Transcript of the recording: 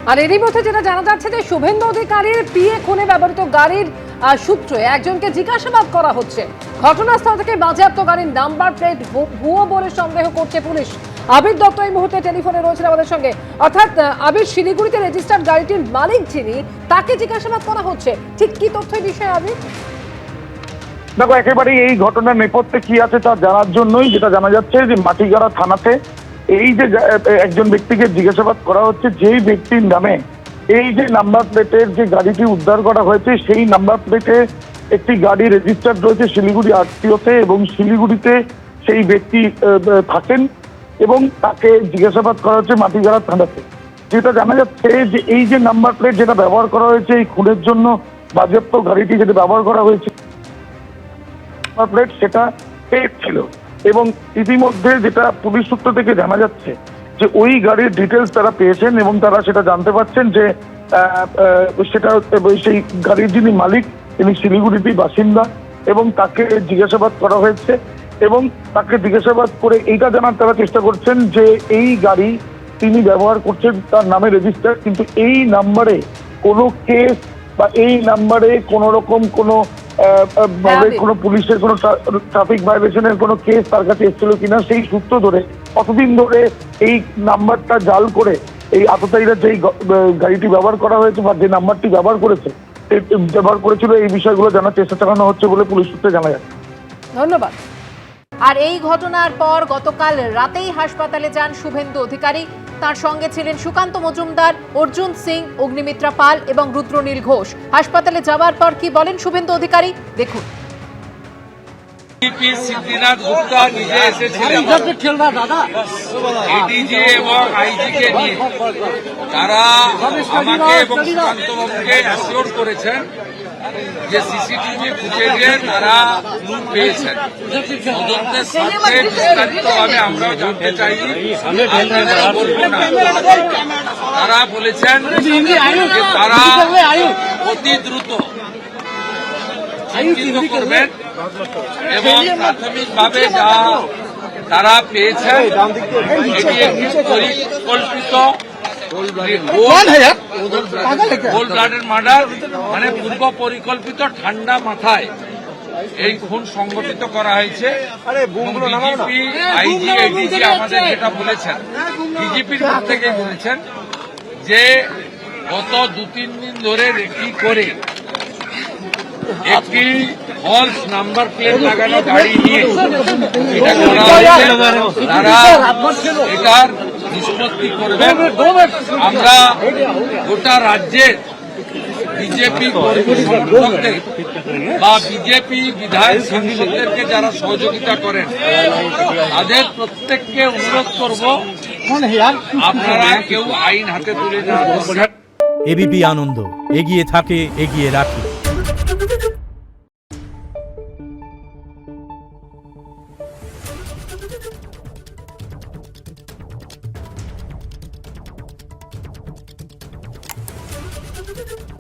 আর এরই মধ্যে যেটা জানা যাচ্ছে যে শুভেন্দু অধিকারীর পিএ খুনে ব্যবহৃত গাড়ির সূত্রে একজনকে জিজ্ঞাসাবাদ করা হচ্ছে। ঘটনাস্থল থেকে বাজেয়াপ্ত গাড়ির নাম্বার প্লেট ভুয়ো বলে সন্দেহ করছে পুলিশ। আবির দত্ত এই মুহূর্তে টেলিফোনে রয়েছেন আমাদের সঙ্গে। অর্থাৎ আবির, শিলিগুড়িতে রেজিস্টার্ড গাড়িটির মালিক যিনি, তাকে জিজ্ঞাসাবাদ করা হচ্ছে। ঠিক কি তথ্য এই বিষয়ে আবির? দেখো, একেবারে এই ঘটনার নেপথ্যে কি আছে তা জানার জন্যই যেটা জানা যাচ্ছে যে মাটিগাড়া থানাতে এই যে একজন ব্যক্তিকে জিজ্ঞাসাবাদ করা হচ্ছে, যেই ব্যক্তির নামে এই যে নাম্বার প্লেটের যে গাড়িটি উদ্ধার করা হয়েছে, সেই নাম্বার প্লেটে একটি গাড়ি রেজিস্টার্ড রয়েছে শিলিগুড়ি আরটিওতে, এবং শিলিগুড়িতে সেই ব্যক্তি থাকেন এবং তাকে জিজ্ঞাসাবাদ করা হচ্ছে মাটিগাড়া থানাতে। যেটা জানা যাচ্ছে যে এই যে নাম্বার প্লেট যেটা ব্যবহার করা হয়েছে এই খুনের জন্য, বাজেয়াপ্ত গাড়িটি যেটা ব্যবহার করা হয়েছে প্লেট সেটা ফেক ছিল। এবং ইতিমধ্যে যেটা পুলিশ সূত্র থেকে জানা যাচ্ছে যে ওই গাড়ির ডিটেলস তারা পেয়েছেন এবং তারা সেটা জানতে পারছেন যে সেটা সেই গাড়ির যিনি মালিক তিনি শিলিগুড়ির বাসিন্দা, এবং তাকে জিজ্ঞাসাবাদ করা হয়েছে এবং তাকে জিজ্ঞাসাবাদ করে এইটা জানার তারা চেষ্টা করছেন যে এই গাড়ি তিনি ব্যবহার করছেন, তার নামে রেজিস্টার, কিন্তু এই নাম্বারে কোনো কেস বা এই নাম্বারে কোনো রকম কোনো কোনো পুলিশের কোনো ট্রাফিক ভায়োলেশনের কোনো কেস তার কাছে এসেছিল কিনা, সেই সূত্র ধরে কতদিন ধরে এই নাম্বারটা জাল করে এই আততায়ীরা যেই গাড়িটি ব্যবহার করা হয়েছে বা যে নাম্বারটি ব্যবহার করেছিল এই বিষয়গুলো জানার চেষ্টা চালানো হচ্ছে বলে পুলিশ সূত্রে জানা যাচ্ছে। ধন্যবাদ। আর এই ঘটনার পর গতকাল রাতেই হাসপাতালে যান শুভেন্দু অধিকারী। তার সঙ্গে ছিলেন সুকান্ত মজুমদার, অর্জুন সিং, অগ্নিমিত্রা পাল এবং রুদ্রনীল ঘোষ। হাসপাতালে যাওয়ার পর কি বলেন শুভেন্দু অধিকারী, দেখুন। সিদ্ধিনাথ গুপ্তা নিজে এসেছিলেন এডিজি এবং আইজিকে নিয়ে। তারা আমাকে এবং সুকান্তবাবুকে অ্যাসিওর করেছেন যে সিসিটিভি ফুটেজে তারা ক্লু পেয়েছেন। তদন্তের স্বার্থে বিস্তারিতভাবে আমরাও জানতে চাইনি, আপনাদেরও বলবো না। তারা বলেছেন যে তারা অতি দ্রুত চিহ্নিত করবেন এবং প্রাথমিকভাবে যা তারা পেয়েছেন এটি একটি পরিকল্পিত কোল্ড ব্লাডেড মার্ডার, মানে পূর্ব পরিকল্পিত ঠান্ডা মাথায় এই খুন সংগঠিত করা হয়েছে। ডিজিপি, আইজি, এডিজি আমাদের যেটা বলেছেন, ডিজিপির পক্ষ থেকে বলেছেন যে গত 2-3 দিন ধরে রেকি করে একটি ফলস নাম্বার প্লেট লাগানো গাড়ি নিয়ে এটা করা হয়েছে। তারা এটার নিষ্পত্তি করবেন। আমরা গোটা রাজ্যের বিজেপি কর্মী সমর্থকদের বা বিজেপি বিধায়ক সাংসদদেরকে যারা সহযোগিতা করেন তাদের প্রত্যেককে অনুরোধ করব, আপনারা কেউ আইন হাতে তুলে নেন। এবিপি আনন্দ, এগিয়ে থাকে, এগিয়ে রাখে। Thank you.